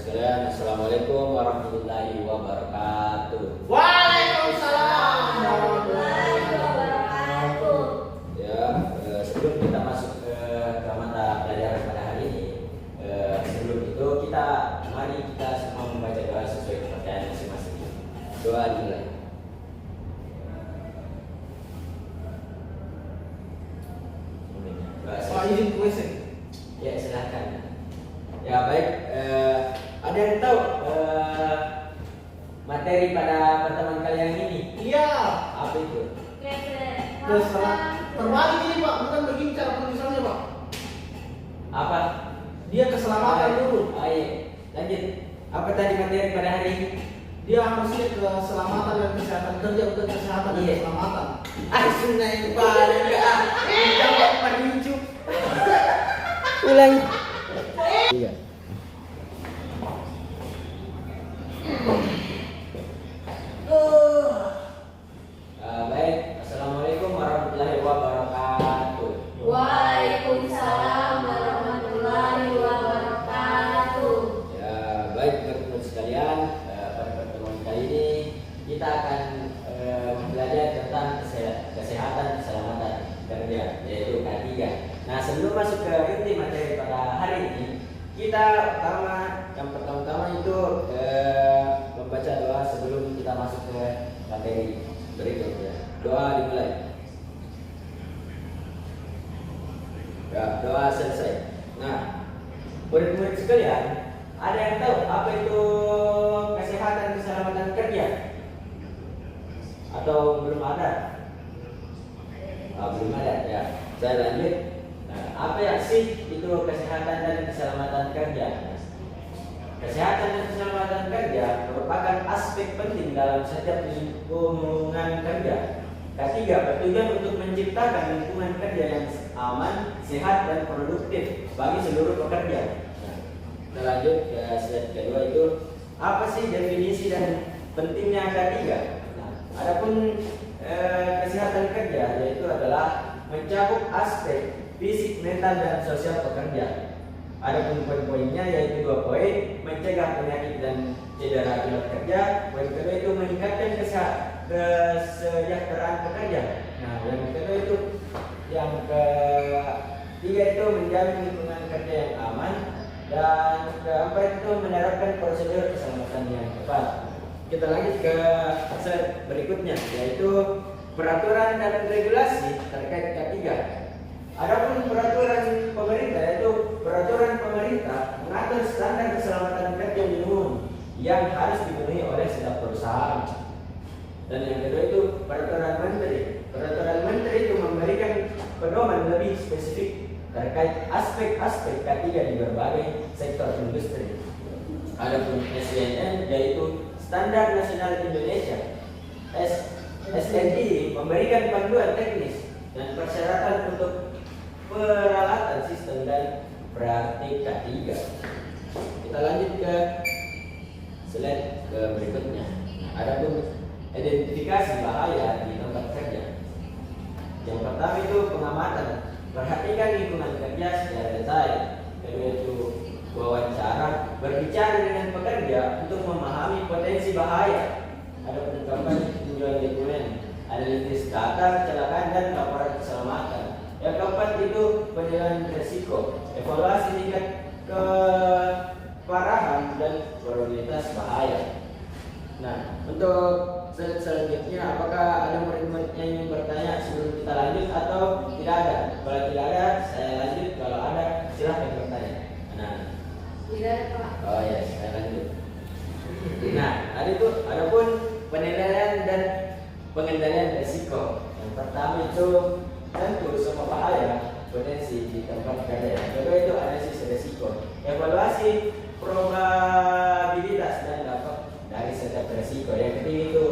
sekalian, Assalamualaikum warahmatullahi wabarakatuh. Waalaikumsalam warahmatullahi wabarakatuh. Ya, sebelum kita masuk ke mata pelajaran pada hari ini, sebelum itu mari kita semua membaca doa sesuai kepercayaan masing-masing. Doa dimulai. Pak izin ke WC. Ya, silakan. Ya baik, ada yang tahu materi pada pertemuan kalian ini? Iya. Apa itu? Terbalik ini Pak, bukan begini cara penulisannya Pak. Apa? Dia keselamatan dulu. Ayo, lanjut. Apa tadi materi pada hari ini? Dia harusnya keselamatan dan kesehatan kerja, bukan kesehatan dan Iya. keselamatan. Sunnah yang paling dapat merincu. Ulang. Iya. Baik, Assalamualaikum warahmatullahi wabarakatuh. Waalaikumsalam warahmatullahi wabarakatuh. Ya, baik teman-teman sekalian, pada pertemuan kali ini kita akan belajar tentang kesehatan keselamatan kerja, yaitu K3. Nah, sebelum masuk ke inti materi pada hari ini, kita yang pertama itu membaca doa sebelum kita masuk ke materi berikutnya. Doa dimulai. Ya, doa selesai. Nah, murid-murid sekalian, ada yang tahu apa itu kesehatan keselamatan kerja? Atau belum ada? Belum ada ya. Saya lanjut. Nah, apa yang sih itu kesehatan dan keselamatan kerja? Kesehatan dan keselamatan kerja merupakan aspek penting dalam setiap lingkungan kerja. Ketiga, bertujuan untuk menciptakan lingkungan kerja yang aman, sehat, dan produktif bagi seluruh pekerja. Nah, kita lanjut ke slide kedua itu, apa sih definisi dan pentingnya K3? Nah, adapun kesehatan kerja yaitu adalah mencakup aspek fisik, mental, dan sosial pekerja. Adapun poin-poinnya yaitu 2 poin, mencegah penyakit dan cedera akibat kerja. Poin kedua itu meningkatkan kesejahteraan pekerja. Nah, yang kedua itu, yang ketiga itu menjamin lingkungan kerja yang aman, dan keempat itu menerapkan prosedur keselamatan yang tepat. Kita lanjut ke slide berikutnya, yaitu peraturan dan regulasi terkait K3. Adapun peraturan pemerintah, yaitu peraturan pemerintah mengatur standar keselamatan kerja minimum yang harus dipenuhi oleh setiap perusahaan. Dan yang kedua itu peraturan menteri. Peraturan menteri itu memberikan pedoman lebih spesifik terkait aspek-aspek K3 di berbagai sektor industri. Adapun SNN yaitu Standar Nasional Indonesia. SNI memberikan panduan teknis dan persyaratan untuk peralatan sistem dan praktik K3. Kita lanjut ke slide berikutnya. Adapun identifikasi bahaya di tempat kerja. Yang pertama itu pengamatan, perhatikan lingkungan kerja secara detail. Kedua itu wawancara, berbicara dengan pekerja untuk memahami potensi bahaya. Adapun keempat tinjauan lingkungan, analisis data kecelakaan dan laporan keselamatan. Yang keempat itu penilaian risiko, evaluasi tingkat keparahan dan probabilitas bahaya. Nah, untuk selanjutnya, apakah ada murid-murid yang ingin bertanya sebelum kita lanjut atau tidak ada? Kalau tidak ada, saya lanjut. Kalau ada, silahkan bertanya. Nah, Tidak ada Pak. oh ya, saya lanjut. Nah, adapun penilaian dan pengendalian risiko. Yang pertama itu tentu semua bahaya potensi di tempat kerja. Yang kedua itu analisis risiko, evaluasi probabilitas dan dampak dari setiap risiko. Yang ketiga itu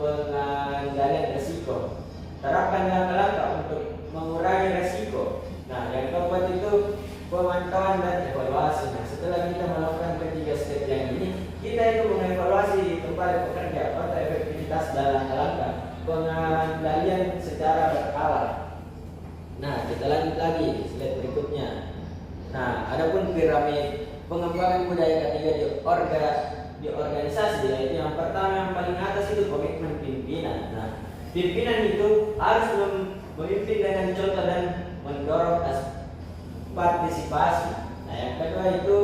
pengendalian risiko, terapkan langkah-langkah untuk mengurangi risiko. Nah, yang keempat itu pemantauan dan evaluasi. Nah, setelah kita melakukan ketiga step yang ini, kita itu mengevaluasi tempat bekerja atau efektivitas dan langkah-langkah pengendalian secara berkala. Nah, kita lanjut lagi slide berikutnya. Nah, adapun piramid pengembangan budaya ketiga di organisasi, yaitu yang pertama yang paling atas itu komitmen pimpinan. Nah, pimpinan itu harus memimpin dengan contoh dan mendorong partisipasi. Nah, yang kedua itu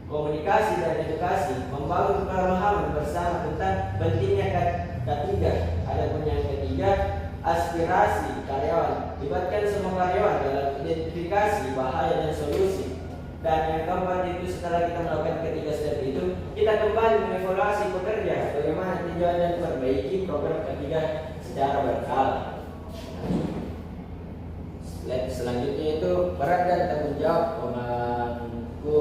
komunikasi dan edukasi, membangun pemahaman bersama tentang pentingnya ketiga. Adapun yang ketiga, aspirasi karyawan, libatkan semua karyawan dalam identifikasi bahaya dan solusi. Dan yang keempat itu setelah kita melakukan ketiga step itu, kita kembali mengevaluasi pekerja bagaimana tujuan dan perbaiki program ketiga secara berkala. Slide selanjutnya itu peran dan tanggung jawab pemangku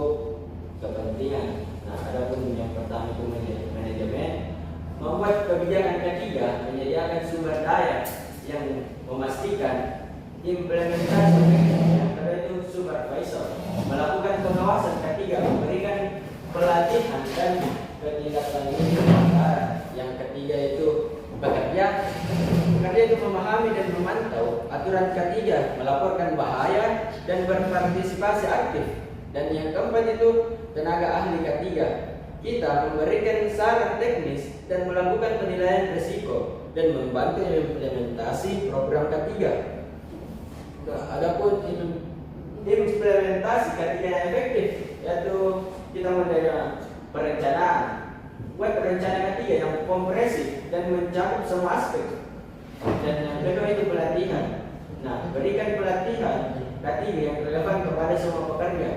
kepentingan. Nah, adapun yang pertama itu manajemen, membuat kebijakan ketiga, menyediakan sumber daya yang memastikan implementasi. Yang kedua itu supervisor, melakukan pengawasan ketiga, memberikan pelatihan dan ketindaklanjutan. Yang ketiga itu bekerja itu memahami dan memantau aturan ketiga, melaporkan bahaya dan berpartisipasi aktif. Dan yang keempat itu tenaga ahli ketiga, kita memberikan saran teknis dan melakukan penilaian risiko dan membantu implementasi program ketiga. Nah, adapun implementasi ketiga yang efektif, yaitu kita memulai perencanaan, buat rencana ketiga yang komprehensif dan mencakup semua aspek. Dan yang kedua itu pelatihan. Nah, berikan pelatihan ketiga yang relevan kepada semua pekerja.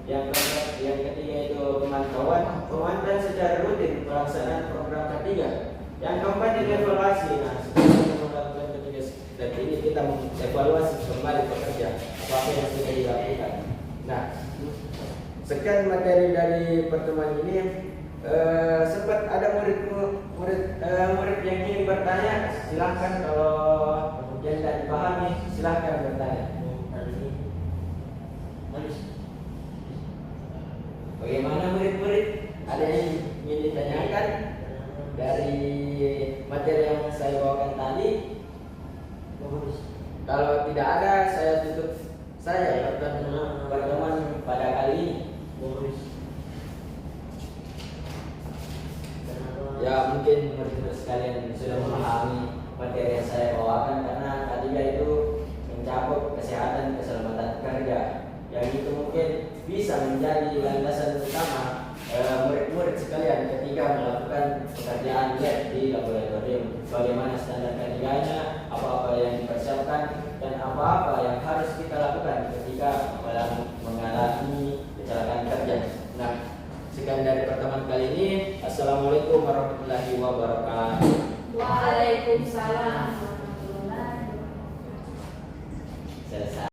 Yang ketiga itu pemantauan secara rutin pelaksanaan program ketiga. Yang keempat itu evaluasi. Nah, setelah melakukan ketiga step ini kita mengevaluasi kembali pekerja apa yang sudah dilakukan. Nah, sekian materi dari pertemuan ini. Sempat ada murid yang ingin bertanya, silahkan. Kalau yang tidak dipahami silahkan bertanya. Bagaimana murid-murid? Ada yang ingin ditanyakan dari materi yang saya bawakan tadi? Kalau tidak ada, saya tutup pertemuan pada kali ini. Ya, mungkin murid-murid sekalian sudah memahami materi yang saya bawakan, karena ketiga itu mencakup kesehatan keselamatan kerja, yang itu mungkin bisa menjadi landasan utama murid-murid sekalian ketika melakukan pekerjaan lab di laboratorium. Bagaimana standar ketiganya, apa-apa yang dipersiapkan, dan apa-apa yang harus kita lakukan ketika mengalami kecelakaan kerja. Nah, sekian dari pertemuan kali ini. Assalamualaikum warahmatullahi wabarakatuh. Waalaikumsalam.